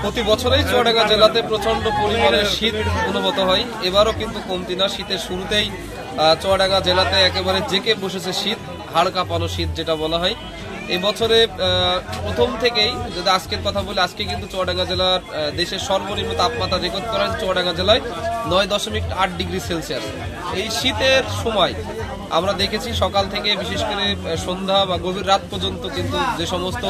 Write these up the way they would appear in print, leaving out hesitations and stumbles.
প্রতি বছরেই চুয়াডাঙ্গা জেলাতে প্রচন্ড পরিমাণে শীত অনুভূত হয়। এবারও কিন্তু কমতি না, শীতের শুরুতেই চুয়াডাঙ্গা জেলাতে একেবারে জেকে বসেছে শীত, হাড় কাঁপানো শীত যেটা বলা হয়। এই বছরে প্রথম থেকেই যদি আজকের কথা বলি, আজকে কিন্তু চুয়াডাঙ্গা জেলার দেশের সর্বনিম্ন তাপমাত্রা রেকর্ড করা হয়েছে চুয়াডাঙ্গা জেলায় 9.8 ডিগ্রি সেলসিয়াস। এই শীতের সময় আমরা দেখেছি সকাল থেকে বিশেষ করে সন্ধ্যা বা গভীর রাত পর্যন্ত কিন্তু যে সমস্ত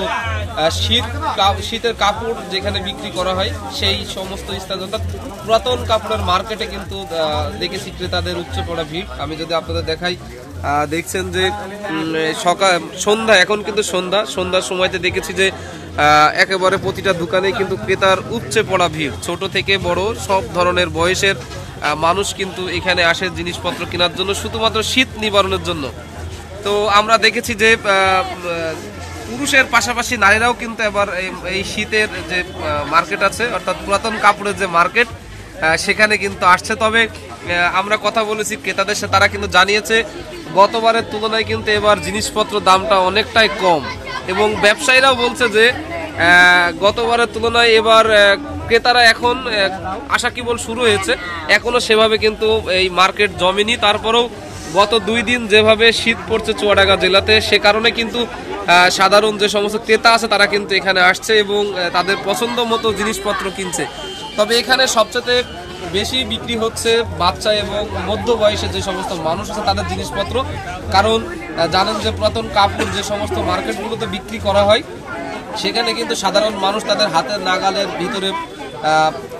শীতের কাপড় যেখানে বিক্রি করা হয় সেই সমস্ত স্থান অর্থাৎ পুরাতন কাপড়ের মার্কেটে কিন্তু দেখেছি ক্রেতাদের উপচে পড়া ভিড়। আমি যদি আপনাদের দেখাই, দেখছেন যে সন্ধ্যা, এখন কিন্তু সন্ধ্যার সময়তে দেখেছি যে একেবারে প্রতিটা দোকানে কিন্তু ক্রেতার উপচে পড়া ভিড়। ছোট থেকে বড় সব ধরনের বয়সের মানুষ কিন্তু এখানে আসে জিনিসপত্র কেনার জন্য, শুধুমাত্র শীত নিবারণের জন্য। তো আমরা দেখেছি যে পুরুষের পাশাপাশি নারীরাও কিন্তু এবার এই শীতের যে মার্কেট আছে অর্থাৎ পুরাতন কাপড়ের যে মার্কেট সেখানে কিন্তু আসছে। তবে আমরা কথা বলেছি ক্রেতাদের সাথে, তারা কিন্তু জানিয়েছে গতবারের তুলনায় কিন্তু এবার জিনিসপত্র দামটা অনেকটাই কম, এবং ব্যবসায়ীরাও বলছে যে গতবারের তুলনায় এবার ক্রেতারা এখন আশা কেবল শুরু হয়েছে, এখনো সেভাবে কিন্তু এই মার্কেট জমেনি। তারপরেও গত 2 দিন যেভাবে শীত পড়ছে চুয়াডাঙ্গা জেলাতে, সে কারণে কিন্তু সাধারণ যে সমস্ত ক্রেতা আছে তারা কিন্তু এখানে আসছে এবং তাদের পছন্দ মতো জিনিসপত্র কিনছে। তবে এখানে সবচেয়ে বেশি বিক্রি হচ্ছে বাচ্চা এবং মধ্য বয়সে যে সমস্ত মানুষ আছে তাদের জিনিসপত্র, কারণ জানেন যে পুরাতন কাপড় যে সমস্ত মার্কেটগুলোতে বিক্রি করা হয় সেখানে কিন্তু সাধারণ মানুষ তাদের হাতের নাগালের ভিতরে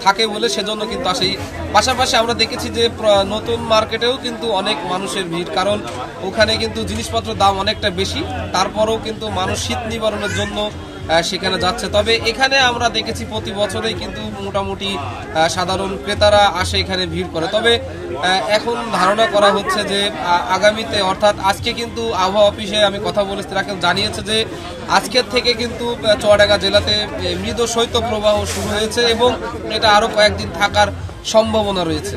থাকে বলে সেজন্য কিন্তু আসে। পাশাপাশি আমরা দেখেছি যে নতুন মার্কেটেও কিন্তু অনেক মানুষের ভিড়, কারণ ওখানে কিন্তু জিনিসপত্রের দাম অনেকটা বেশি, তারপরেও কিন্তু মানুষ শীত নিবারণের জন্য সেখানে যাচ্ছে। তবে এখানে আমরা দেখেছি প্রতি বছরেই কিন্তু মোটামুটি সাধারণ ক্রেতারা আসে এখানে ভিড় করে। তবে এখন ধারণা করা হচ্ছে যে আগামীতে অর্থাৎ আজকে কিন্তু আবহাওয়া অফিসে আমি কথা বলেছি, তারা কিন্তু জানিয়েছে যে আজকের থেকে কিন্তু চুয়াডাঙ্গা জেলাতে মৃদু শৈত্যপ্রবাহ শুরু হয়েছে এবং এটা আরো কয়েকদিন থাকার সম্ভাবনা রয়েছে।